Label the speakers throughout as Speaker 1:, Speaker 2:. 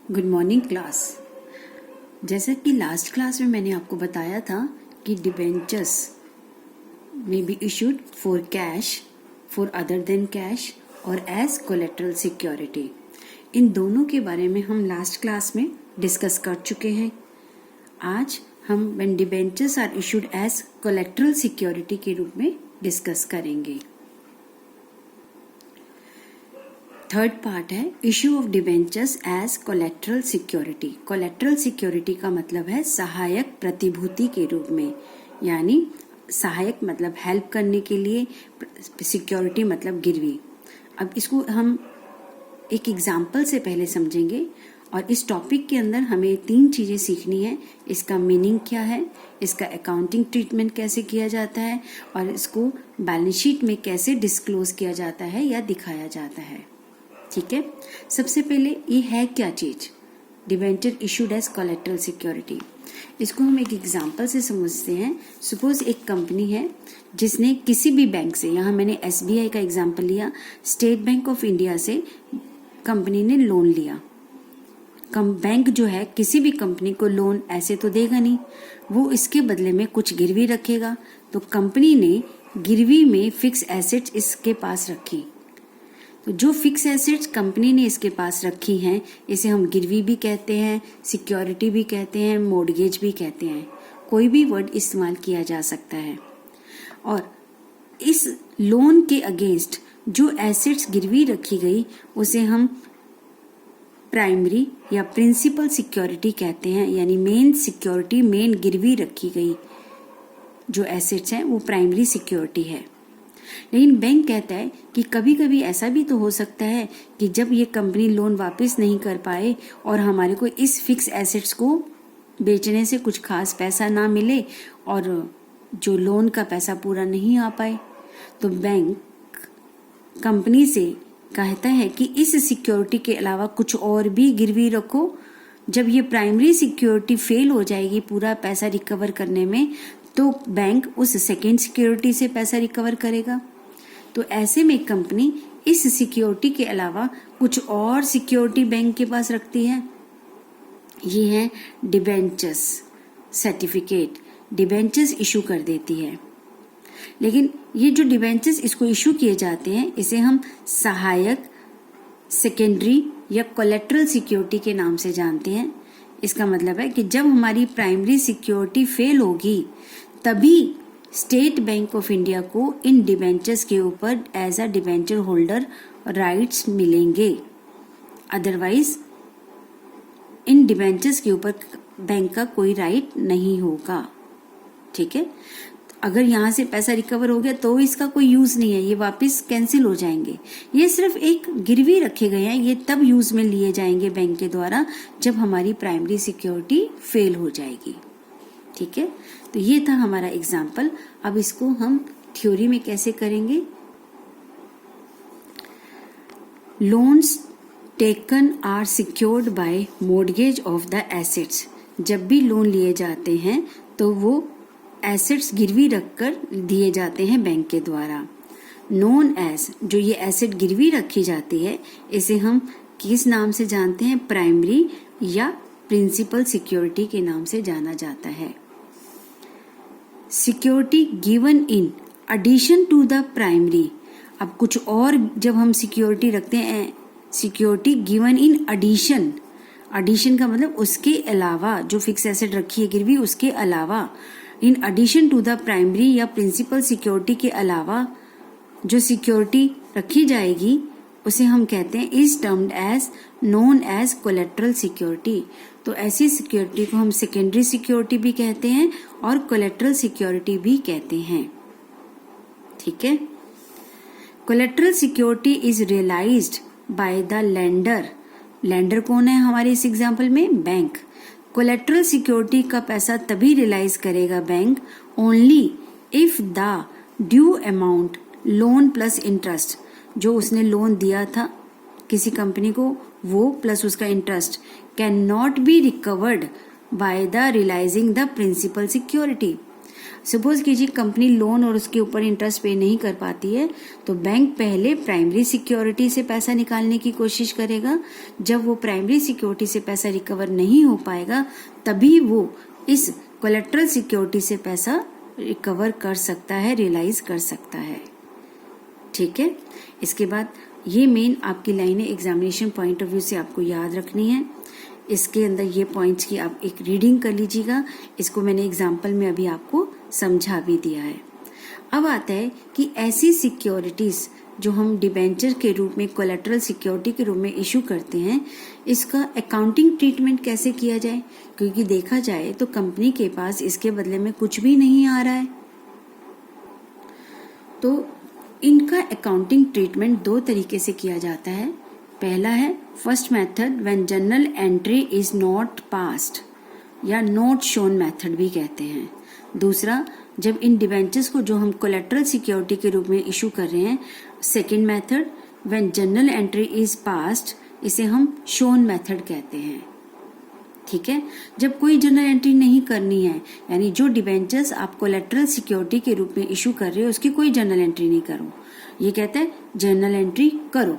Speaker 1: Good morning class. जैसा कि last class में मैंने आपको बताया था कि debentures may be issued for cash, for other than cash और as collateral security। इन दोनों के बारे में हम लास्ट क्लास में डिस्कस कर चुके हैं। आज हम when debentures are issued as collateral security के रूप में डिस्कस करेंगे। थर्ड पार्ट है issue of debentures as collateral security. Collateral security का मतलब है सहायक प्रतिभूति के रूप में, यानी सहायक मतलब हेल्प करने के लिए, सिक्योरिटी मतलब गिरवी। अब इसको हम एक एग्जाम्पल से पहले समझेंगे और इस टॉपिक के अंदर हमें 3 चीजें सीखनी है। इसका मीनिंग क्या है, इसका अकाउंटिंग ट्रीटमेंट कैसे किया जाता है और इसको बैलेंस शीट में कैसे डिस्क्लोज किया जाता है या दिखाया जाता है। ठीक है, सबसे पहले ये है क्या चीज, debenture issued as collateral security. इसको हम एक एग्जांपल से समझते हैं। सपोज एक कंपनी है जिसने किसी भी बैंक से, यहाँ मैंने SBI का एग्जांपल लिया, स्टेट बैंक ऑफ इंडिया से कंपनी ने लोन लिया। बैंक जो है किसी भी कंपनी को लोन ऐसे तो देगा नहीं, वो इसके बदले में कुछ गिरवी रखेगा। तो कंपनी ने गिरवी में फिक्स एसेट्स इसके पास रखी। तो जो फिक्स एसेट्स कंपनी ने इसके पास रखी हैं, इसे हम गिरवी भी कहते हैं, सिक्योरिटी भी कहते हैं, मॉर्गेज भी कहते हैं। कोई भी वर्ड इस्तेमाल किया जा सकता है। और इस लोन के अगेंस्ट जो एसेट्स गिरवी रखी गई उसे हम प्राइमरी या प्रिंसिपल सिक्योरिटी कहते हैं, यानी मेन सिक्योरिटी, मेन गिरवी रखी गई जो एसेट्स हैं वो प्राइमरी सिक्योरिटी है। लेकिन बैंक कहता है कि कभी कभी ऐसा भी तो हो सकता है कि जब ये कंपनी लोन वापस नहीं कर पाए और हमारे को इस फिक्स एसेट्स को बेचने से कुछ खास पैसा ना मिले और जो लोन का पैसा पूरा नहीं आ पाए, तो बैंक कंपनी से कहता है कि इस सिक्योरिटी के अलावा कुछ और भी गिरवी रखो। जब ये प्राइमरी सिक्योरिटी फेल हो जाएगी पूरा पैसा रिकवर करने में, तो बैंक उस सेकेंड सिक्योरिटी से पैसा रिकवर करेगा। तो ऐसे में कंपनी इस सिक्योरिटी के अलावा कुछ और सिक्योरिटी बैंक के पास रखती है। ये है डिबेंचर्स सर्टिफिकेट, डिबेंचर्स इशू कर देती है। लेकिन ये जो डिबेंचर्स इसको इशू किए जाते हैं, इसे हम सहायक, सेकेंडरी या कोलेट्रल सिक्योरिटी के नाम से जानते हैं। इसका मतलब है कि जब हमारी प्राइमरी सिक्योरिटी फेल होगी तभी स्टेट बैंक ऑफ इंडिया को इन डिबेंचर्स के ऊपर as a debenture holder rights मिलेंगे। अदरवाइज इन डिबेंचर्स के ऊपर बैंक का कोई राइट नहीं होगा। ठीक है, अगर यहाँ से पैसा रिकवर हो गया तो इसका कोई यूज नहीं है, ये वापस कैंसिल हो जाएंगे। ये सिर्फ एक गिरवी रखे गए हैं, ये तब यूज में लिए जाएंगे बैंक के द्वारा जब हमारी प्राइमरी सिक्योरिटी फेल हो जाएगी। ठीक है, तो ये था हमारा एग्जाम्पल। अब इसको हम थ्योरी में कैसे करेंगे। Loans taken are secured by mortgage of the assets. जब भी लोन लिए जाते हैं तो वो एसेट्स गिरवी रखकर दिए जाते हैं बैंक के द्वारा। नोन एज, जो ये एसेट गिरवी रखी जाती है इसे हम किस नाम से जानते हैं, प्राइमरी या प्रिंसिपल सिक्योरिटी के नाम से जाना जाता है। Security given in addition to the primary. अब कुछ और जब हम सिक्योरिटी रखते हैं, security given in addition, addition का मतलब उसके अलावा, जो फिक्स एसेट रखी है गिरवी उसके अलावा, in addition to the primary या प्रिंसिपल सिक्योरिटी के अलावा जो सिक्योरिटी रखी जाएगी उसे हम कहते हैं is termed as known as collateral security. तो ऐसी सिक्योरिटी को हम सेकेंडरी सिक्योरिटी भी कहते हैं और कोलेट्रल सिक्योरिटी भी कहते हैं। ठीक है, collateral security is realised by the lender. Lender कौन है हमारे इस एग्जाम्पल में, बैंक। कोलेट्रल सिक्योरिटी का पैसा तभी रियलाइज करेगा bank only if the due amount loan plus interest, जो उसने लोन दिया था किसी कंपनी को वो प्लस उसका interest can not be recovered by the realising the principal security. Suppose कीजिए कंपनी लोन और उसके ऊपर इंटरेस्ट पे नहीं कर पाती है, तो बैंक पहले प्राइमरी सिक्योरिटी से पैसा निकालने की कोशिश करेगा। जब वो प्राइमरी सिक्योरिटी से पैसा रिकवर नहीं हो पाएगा, तभी वो इस कोलेट्रल सिक्योरिटी से पैसा रिकवर कर सकता है, रियलाइज कर सकता है। ठीक है, इसके बाद ये मेन आपकी लाइनें एग्जामिनेशन पॉइंट ऑफ व्यू से आपको याद रखनी है। इसके अंदर ये पॉइंट्स की आप एक रीडिंग कर लीजिएगा। इसको मैंने एग्जाम्पल में अभी आपको समझा भी दिया है। अब आता है कि ऐसी सिक्योरिटीज जो हम डिबेंचर के रूप में, कोलेट्रल सिक्योरिटी के रूप में इशू करते हैं, इसका अकाउंटिंग ट्रीटमेंट कैसे किया जाए, क्योंकि देखा जाए तो कंपनी के पास इसके बदले में कुछ भी नहीं आ रहा है। तो इनका अकाउंटिंग ट्रीटमेंट दो तरीके से किया जाता है। पहला है first method, when journal entry is not passed, या नॉट शोन मेथड भी कहते हैं। दूसरा, जब इन डिबेंचर्स को जो हम कोलेट्रल सिक्योरिटी के रूप में इशू कर रहे हैं, second method when journal entry is passed, इसे हम शोन मेथड कहते हैं। ठीक है, जब कोई जर्नल एंट्री नहीं करनी है, यानी जो डिबेंचर्स आप कोलेट्रल सिक्योरिटी के रूप में इशू कर रहे हो उसकी कोई जर्नल एंट्री नहीं करो, ये कहते हैं जर्नल एंट्री करो।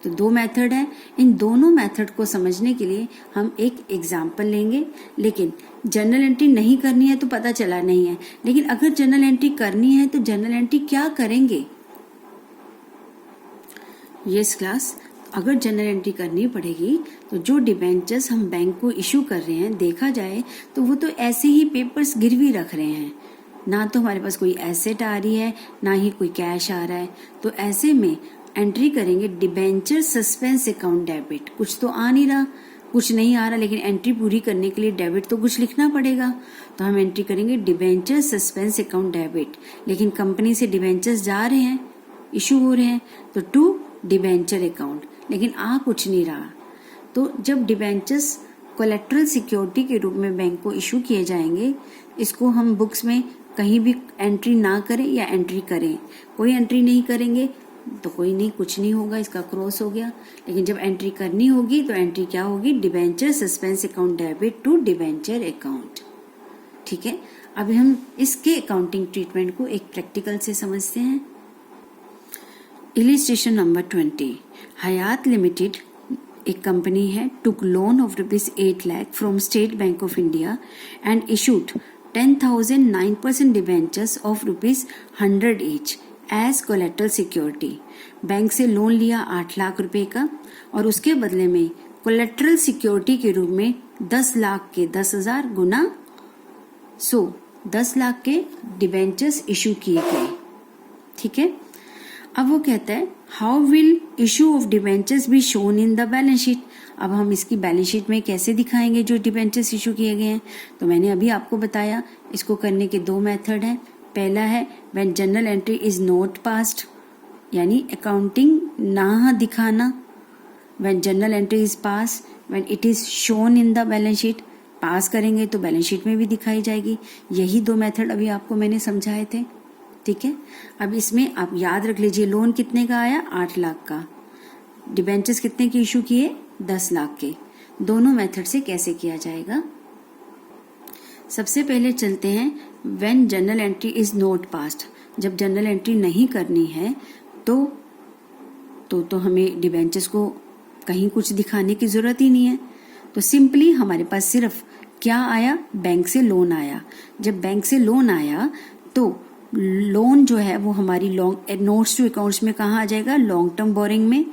Speaker 1: तो दो मेथड है। इन दोनों मेथड को समझने के लिए हम एक एग्जाम्पल लेंगे। लेकिन जर्नल एंट्री नहीं करनी है तो पता चला नहीं है, लेकिन अगर जर्नल एंट्री करनी है तो जर्नल एंट्री क्या करेंगे। यस क्लास, अगर जर्नल एंट्री करनी पड़ेगी तो जो डिबेंचर्स हम बैंक को इशू कर रहे हैं, देखा जाए तो वो तो ऐसे ही पेपर्स गिरवी रख रहे हैं, ना तो हमारे पास कोई एसेट आ रही है ना ही कोई कैश आ रहा है। तो ऐसे में एंट्री करेंगे डिबेंचर सस्पेंस अकाउंट डेबिट। कुछ तो आ नहीं रहा, कुछ नहीं आ रहा, लेकिन एंट्री पूरी करने के लिए डेबिट तो कुछ लिखना पड़ेगा। तो हम एंट्री करेंगे डिबेंचर सस्पेंस अकाउंट डेबिट। लेकिन कंपनी से डिबेंचर्स जा रहे हैं, इशू हो रहे हैं, तो टू डिबेंचर अकाउंट, लेकिन आ कुछ नहीं रहा। तो जब डिबेंचर्स कोलेट्रल सिक्योरिटी के रूप में बैंक को इशू किए जाएंगे, इसको हम बुक्स में कहीं भी एंट्री ना करें या एंट्री करें, कोई एंट्री नहीं करेंगे तो कोई नहीं, कुछ नहीं होगा, इसका क्रॉस हो गया। लेकिन जब एंट्री करनी होगी तो एंट्री क्या होगी, debenture suspense account debit to debenture account. ठीक है, अभी हम इसके अकाउंटिंग ट्रीटमेंट को एक प्रैक्टिकल से समझते हैं। इलिस्ट्रेशन नंबर 20, हयात लिमिटेड एक कंपनी है, took loan of ₹8 lakh from state bank of India and issued 10,000 9% debentures of ₹100 each as collateral security. Bank से लोन लिया 8 लाख रुपए का और उसके बदले में कोलेट्रल सिक्योरिटी के रूप में 10 लाख के 10,000 गुना 100, 10 लाख के डिबेंचर्स इशू किए गए। ठीक है, अब वो कहता है how will issue of debentures be shown in the balance sheet. अब हम इसकी बैलेंस शीट में कैसे दिखाएंगे जो डिबेंचर्स इशू किए गए हैं। तो मैंने अभी आपको बताया, इसको करने के दो मेथड हैं। पहला है when journal entry is not passed, यानी अकाउंटिंग ना दिखाना। When journal entry is pass, when it is shown in the balance sheet. Pass करेंगे तो बैलेंस शीट में भी दिखाई जाएगी। यही दो मेथड अभी आपको मैंने समझाए थे। ठीक है, अब इसमें आप याद रख लीजिए, लोन कितने का आया, 8 लाख का। डिबेंचर्स कितने के इशू किए, 10 लाख के। दोनों मेथड से कैसे किया जाएगा। सबसे पहले चलते हैं when journal entry is not passed. जब जर्नल एंट्री नहीं करनी है तो हमें डिबेंचर्स को कहीं कुछ दिखाने की जरूरत ही नहीं है। तो सिंपली हमारे पास सिर्फ क्या आया, बैंक से लोन आया। जब बैंक से लोन आया तो लोन जो है वो हमारी लॉन्ग नोट्स टू अकाउंट्स में कहाँ आ जाएगा, लॉन्ग टर्म बोरिंग में,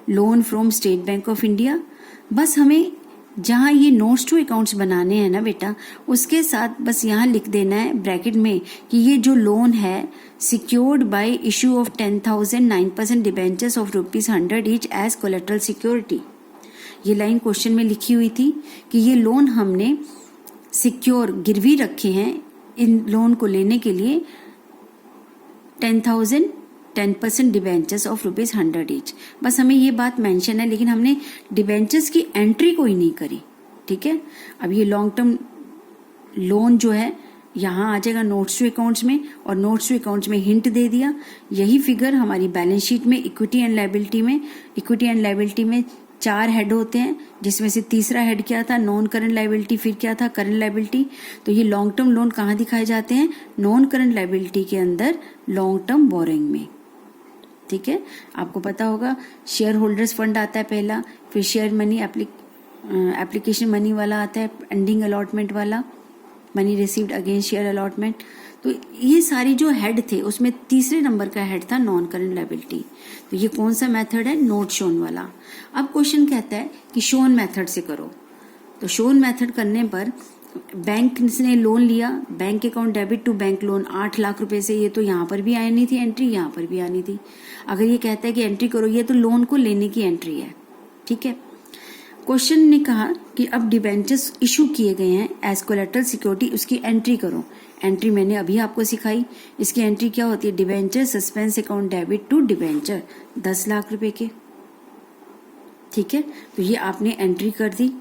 Speaker 1: loan from state bank of India. बस हमें जहाँ ये नोट्स टू अकाउंट्स बनाने हैं ना बेटा, उसके साथ बस यहाँ लिख देना है ब्रैकेट में कि ये जो लोन है secured by issue of 10,000 9% debentures of ₹100 each as collateral security. ये लाइन क्वेश्चन में लिखी हुई थी कि ये लोन हमने सिक्योर गिरवी रखे हैं इन लोन को लेने के लिए 10,000 10% डिबेंचर्स ऑफ ₹100 each। बस हमें ये बात मेंशन है, लेकिन हमने डिबेंचर्स की एंट्री कोई नहीं करी। ठीक है, अब ये लॉन्ग टर्म लोन जो है यहाँ आ जाएगा नोट्स टू अकाउंट्स में, और नोट्स टू अकाउंट्स में हिंट दे दिया। यही फिगर हमारी बैलेंस शीट में इक्विटी एंड लायबिलिटी में 4 हेड होते हैं, जिसमें से तीसरा हेड क्या था, नॉन करंट लायबिलिटी, फिर क्या था, करंट लायबिलिटी। तो ये लॉन्ग टर्म लोन कहाँ दिखाए जाते हैं, नॉन करंट लायबिलिटी के अंदर लॉन्ग टर्म बोरोइंग में। ठीक है, आपको पता होगा शेयर होल्डर्स फंड आता है पहला, फिर शेयर मनी एप्लीकेशन मनी वाला आता है, एंडिंग अलॉटमेंट वाला, money received against share allotment. तो ये सारी जो हेड थे उसमें तीसरे नंबर का हेड था नॉन करंट लायबिलिटी। तो ये कौन सा मेथड है, नोट शोन वाला। अब क्वेश्चन कहता है कि शोन मेथड से करो। तो शोन मेथड करने पर बैंक ने लोन लिया, bank account debit to bank loan 8 lakh रुपए से, ये तो यहाँ पर भी आनी थी एंट्री, यहाँ पर भी आनी थी। अगर ये कहता है कि एंट्री करो, ये तो लोन को लेने की एंट्री है। ठीक है, क्वेश्चन ने कहा कि अब डिबेंचर्स इशू किए गए हैं एज कोलेटरल सिक्योरिटी, उसकी एंट्री करो। एंट्री मैंने अभी आपको सिखाई। इसकी एंट्री क्या होती है, debenture suspense account debit to debenture 10 lakh रुपए के। ठीक है, तो ये आपने एंट्री कर दी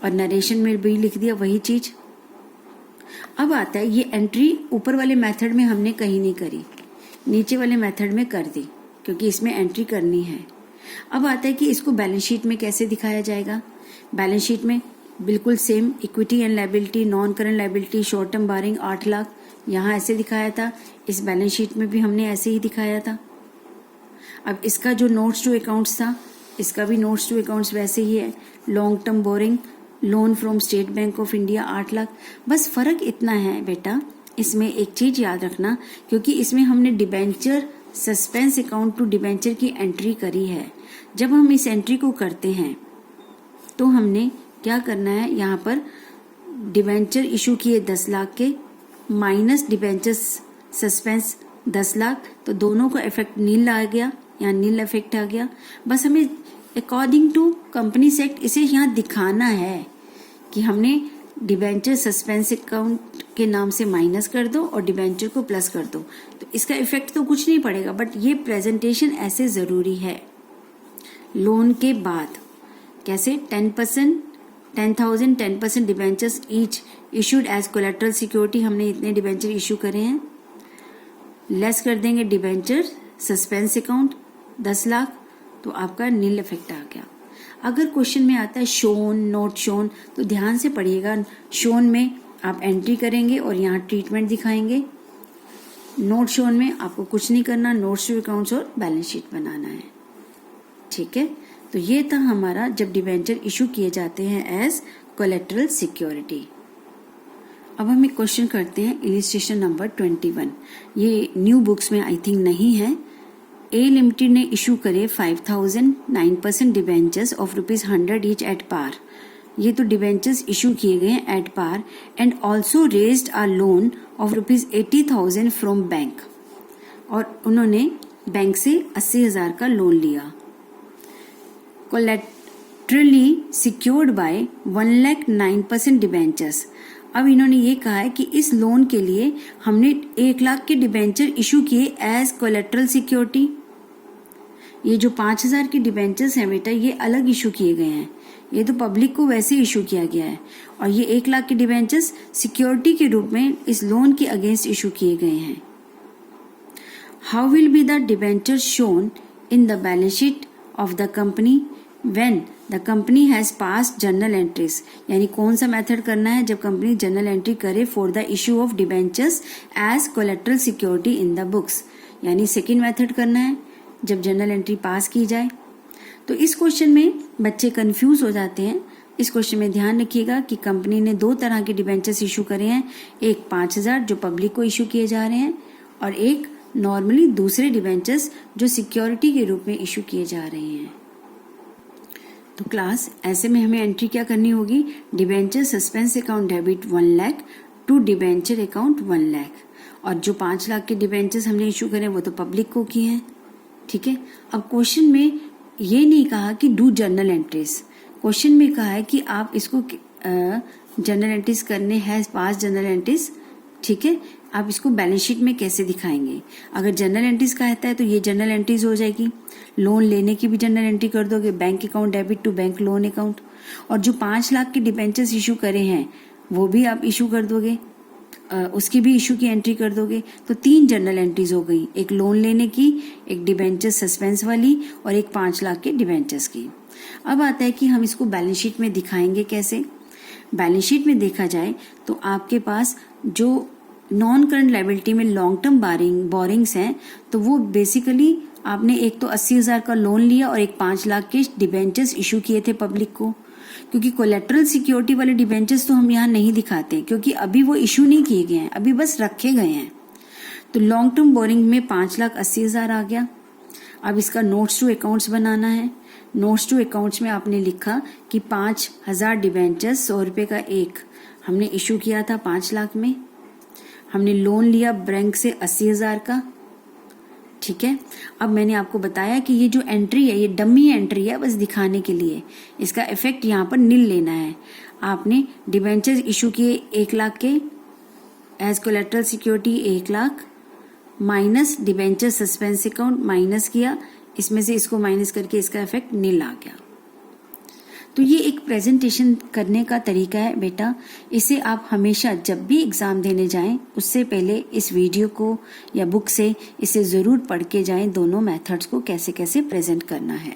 Speaker 1: और नरेशन में भी लिख दिया वही चीज। अब आता है ये एंट्री ऊपर वाले मेथड में हमने कहीं नहीं करी, नीचे वाले मेथड में कर दी, क्योंकि इसमें एंट्री करनी है। अब आता है कि इसको बैलेंस शीट में कैसे दिखाया जाएगा। बैलेंस शीट में बिल्कुल same, equity and liability, non current liability, short term borrowing 8 lakh, यहाँ ऐसे दिखाया था। इस बैलेंस शीट में भी हमने ऐसे ही दिखाया था। अब इसका जो नोट्स टू अकाउंट्स था, इसका भी नोट्स टू अकाउंट्स वैसे ही है। Long term borrowing, loan from state bank of India 8 lakh. बस फर्क इतना है बेटा, इसमें एक चीज याद रखना, क्योंकि इसमें हमने debenture suspense account to debenture की एंट्री करी है। जब हम इस एंट्री को करते हैं तो हमने क्या करना है, यहाँ पर डिबेंचर इशू किए 10 लाख के माइनस डिबेंचर सस्पेंस 10 लाख, तो दोनों का इफेक्ट नील आ गया, यहाँ नील इफेक्ट आ गया। बस हमें अकॉर्डिंग टू कंपनीज एक्ट इसे यहाँ दिखाना है कि हमने डिबेंचर सस्पेंस अकाउंट के नाम से माइनस कर दो और डिबेंचर को प्लस कर दो, तो इसका इफेक्ट तो कुछ नहीं पड़ेगा, बट ये प्रेजेंटेशन ऐसे जरूरी है। लोन के बाद कैसे 10%, 10,000 10% debentures each issued as collateral security, हमने इतने डिबेंचर इशू करे हैं, लेस कर देंगे डिबेंचर सस्पेंस अकाउंट 10 लाख, तो आपका नील इफेक्ट आ गया। अगर क्वेश्चन में आता है शोन, नोट शोन, तो ध्यान से पढ़िएगा। शोन में आप एंट्री करेंगे और यहाँ ट्रीटमेंट दिखाएंगे। नोट शोन में आपको कुछ नहीं करना, नोट्स टू अकाउंट्स और बैलेंस शीट बनाना है। ठीक है, तो ये था हमारा जब डिबेंचर इशू किए जाते हैं एज कोलेटरल सिक्योरिटी। अब हम एक क्वेश्चन करते हैं, इलिस्ट्रेशन नंबर 21। ये न्यू बुक्स में आई थिंक नहीं है। ए लिमिटेड ने इशू करे 5,000 9% debentures of ₹100 each at par. ये तो डिबेंचर्स इशू किए गए हैं at par and also raised a loan of ₹80,000 from bank, और उन्होंने बैंक से 80,000 का लोन लिया। Collaterally secured by 1 lakh 9% debentures. अब इन्होंने ये कहा है कि इस लोन के लिए हमने 1 लाख के डिबेंचर इशू किए एज कोलेटरल सिक्योरिटी। ये जो 5,000 के डिबेंचर्स हैं बेटा, ये अलग इशू किए गए हैं, ये तो पब्लिक को वैसे इशू किया गया है, और ये 1 लाख के डिबेंचर्स सिक्योरिटी के रूप में इस लोन के अगेंस्ट इशू किए गए हैं। How will be the debenture shown in the balance sheet of the company when the company has pass journal entries. यानी कौन सा मेथड करना है, जब कंपनी जर्नल एंट्री करे for the issue of debentures as collateral security in the books, यानी second method करना है जब जर्नल एंट्री पास की जाए। तो इस क्वेश्चन में बच्चे कंफ्यूज हो जाते हैं। इस क्वेश्चन में ध्यान रखिएगा कि कंपनी ने 2 तरह के डिबेंचर्स इशू करे हैं, एक 5,000 जो पब्लिक को इशू किए जा रहे हैं, और एक नॉर्मली दूसरे डिबेंचर्स जो सिक्योरिटी के रूप में इशू किए जा रहे हैं। तो क्लास ऐसे में हमें एंट्री क्या करनी होगी, debenture suspense account debit 1 lakh to debenture account 1 lakh, और जो 5 लाख के डिबेंचर्स हमने इशू करे वो तो पब्लिक को किए हैं। ठीक है, अब क्वेश्चन में ये नहीं कहा कि डू जर्नल एंट्रीज, क्वेश्चन में कहा है कि आप इसको जर्नल एंट्रीज करने हैं, पास जर्नल एंट्रीज। ठीक है, आप इसको बैलेंस शीट में कैसे दिखाएंगे। अगर जर्नल एंट्रीज कहता है तो ये जर्नल एंट्रीज हो जाएगी, लोन लेने की भी जर्नल एंट्री कर दोगे, bank account debit to bank loan account, और जो 5 लाख के डिबेंचर्स इशू करे हैं वो भी आप इशू कर दोगे, उसकी भी इशू की एंट्री कर दोगे। तो 3 जर्नल एंट्रीज हो गई, एक लोन लेने की, एक डिबेंचर सस्पेंस वाली, और एक 5 लाख के डिबेंचर्स की। अब आता है कि हम इसको बैलेंस शीट में दिखाएंगे कैसे। बैलेंस शीट में देखा जाए तो आपके पास जो नॉन करंट लायबिलिटी में लॉन्ग टर्म बोरिंग्स हैं, तो वो बेसिकली आपने एक तो 80,000 का लोन लिया और एक 5 लाख के डिबेंचर्स इशू किए थे पब्लिक को। क्योंकि कोलेटरल सिक्योरिटी वाले डिबेंचर्स तो हम यहाँ नहीं दिखाते क्योंकि अभी वो इशू नहीं किए गए हैं, अभी बस रखे गए हैं। तो लॉन्ग टर्म बोरिंग में 5,80,000 आ गया। अब इसका नोट्स टू अकाउंट्स बनाना है। नोट्स टू अकाउंट्स में आपने लिखा कि 5,000 डिबेंचर्स 100 रुपए का एक हमने इशू किया था 5 लाख में। हमने लोन लिया बैंक से 80,000 का, ठीक है। अब मैंने आपको बताया कि ये जो एंट्री है ये डमी एंट्री है, बस दिखाने के लिए। इसका इफेक्ट यहाँ पर नील लेना है। आपने डिबेंचर्स इशू किए 1 लाख के as collateral security 1 lakh minus debenture suspense account minus किया, इसमें से इसको माइनस करके इसका इफेक्ट नील आ गया। तो ये एक प्रेजेंटेशन करने का तरीका है बेटा। इसे आप हमेशा जब भी एग्जाम देने जाएं उससे पहले इस वीडियो को या बुक से इसे जरूर पढ़ के जाएं, दोनों मेथड्स को कैसे कैसे प्रेजेंट करना है।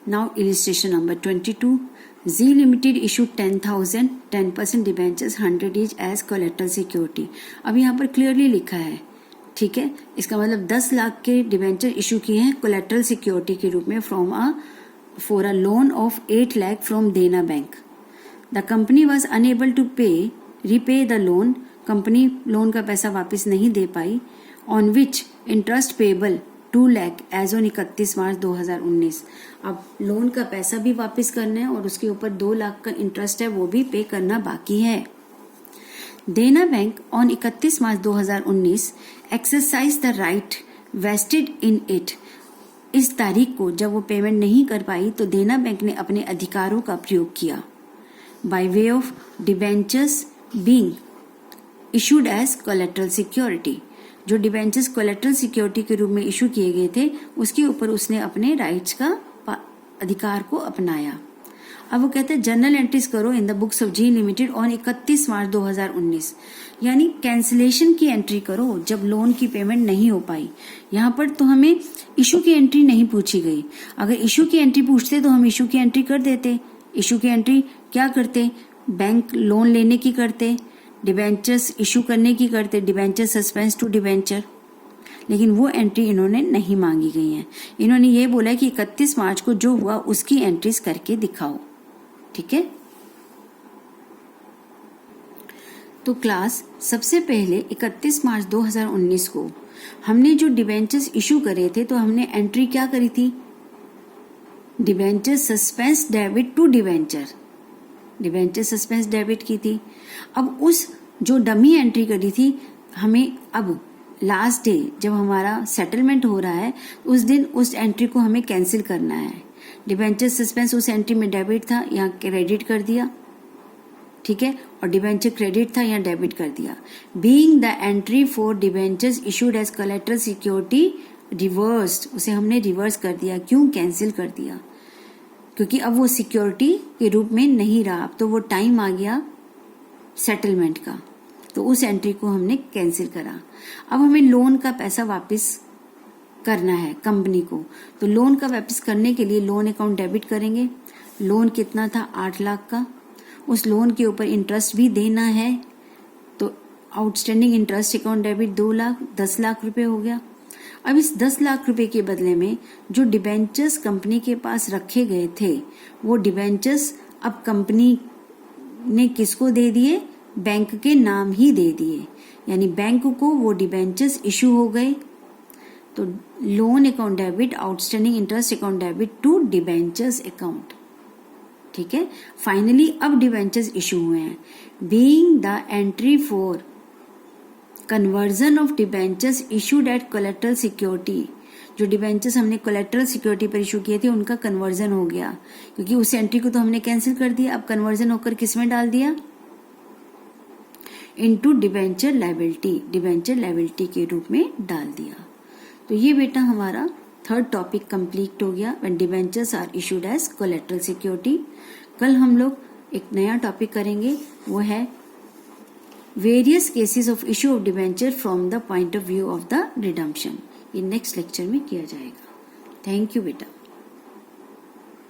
Speaker 1: Now illustration number 22। G limited issue 10,000 10% debentures 100 each as collateral security. अब यहाँ पर क्लियरली लिखा है, ठीक है। इसका मतलब 10 लाख के डिबेंचर इशू किए हैं कोलेटरल सिक्योरिटी के रूप में for a loan of 8 lakh from Dena bank. The company was unable to repay the loan. Company loan का पैसा वापस नहीं दे पाई। On which interest payable 2 lakh as on 31 March 2019। अब लोन का पैसा भी वापस करना है और उसके ऊपर 2 लाख का इंटरेस्ट है वो भी पे करना बाकी है। देना bank on 31 March 2019 exercise the right vested in it. इस तारीख को जब वो पेमेंट नहीं कर पाई तो देना बैंक ने अपने अधिकारों का प्रयोग किया by way of debentures being issued as collateral security. जो डिबेंचर्स कोलेटरल सिक्योरिटी के रूप में इशू किए गए थे उसके ऊपर उसने अपने राइट्स का अधिकार को अपनाया। अब वो कहते हैं जर्नल एंट्रीज करो in the books of G limited on 31 March 2019, यानी कैंसिलेशन की एंट्री करो जब लोन की पेमेंट नहीं हो पाई। यहाँ पर तो हमें इशू की एंट्री नहीं पूछी गई। अगर इशू की एंट्री पूछते तो हम इशू की एंट्री कर देते। इशू की एंट्री क्या करते, बैंक लोन लेने की करते, डिबेंचर्स इशू करने की करते, डिबेंचर सस्पेंस टू डिबेंचर। लेकिन वो एंट्री इन्होंने नहीं मांगी गई है। इन्होंने ये बोला कि 31 मार्च को जो हुआ उसकी एंट्रीज करके दिखाओ, ठीक है। तो क्लास सबसे पहले 31 मार्च 2019 को हमने जो डिबेंचर्स इशू करे थे तो हमने एंट्री क्या करी थी, debenture suspense debit to debenture, debenture suspense debit की थी। अब उस जो डमी एंट्री करी थी हमें अब लास्ट डे जब हमारा सेटलमेंट हो रहा है उस दिन उस एंट्री को हमें कैंसिल करना है। डिबेंचर सस्पेंस उस एंट्री में डेबिट था, यहाँ क्रेडिट कर दिया, ठीक है, और डिबेंचर क्रेडिट था, यहाँ डेबिट कर दिया। Being the entry for debentures issued as collateral security reversed, उसे हमने रिवर्स कर दिया। क्यों कैंसिल कर दिया, क्योंकि अब वो सिक्योरिटी के रूप में नहीं रहा, अब तो वो टाइम आ गया सेटलमेंट का, तो उस एंट्री को हमने कैंसिल करा। अब हमें लोन का पैसा वापस करना है कंपनी को, तो लोन का वापस करने के लिए लोन अकाउंट डेबिट करेंगे। लोन कितना था, 8 लाख का। उस लोन के ऊपर इंटरेस्ट भी देना है, तो outstanding interest account debit 2 lakh, 10 lakh रुपए हो गया। अब इस 10 लाख रुपए के बदले में जो डिबेंचर्स कंपनी के पास रखे गए थे वो डिबेंचर्स अब कंपनी ने किसको दे दिए, बैंक के नाम ही दे दिए, यानी बैंक को वो डिबेंचर्स इशू हो गए। तो loan account debit outstanding interest account debit to debentures account, ठीक है। फाइनली अब डिबेंचर्स इशू हुए हैं। Being the entry for conversion of debentures issued at collateral security, जो डिबेंचर्स हमने कोलेटरल सिक्योरिटी पर इशू किए थे उनका कन्वर्जन हो गया, क्योंकि उस एंट्री को तो हमने कैंसिल कर दिया। अब कन्वर्जन होकर किसमें डाल दिया, into debenture liability, debenture liability के रूप में डाल दिया। तो ये बेटा हमारा थर्ड टॉपिक कंप्लीट हो गया, when debentures are issued as collateral security. कल हम लोग एक नया टॉपिक करेंगे, वो है various cases of issue of debenture from the point of view of the redemption. ये नेक्स्ट लेक्चर में किया जाएगा। थैंक यू बेटा।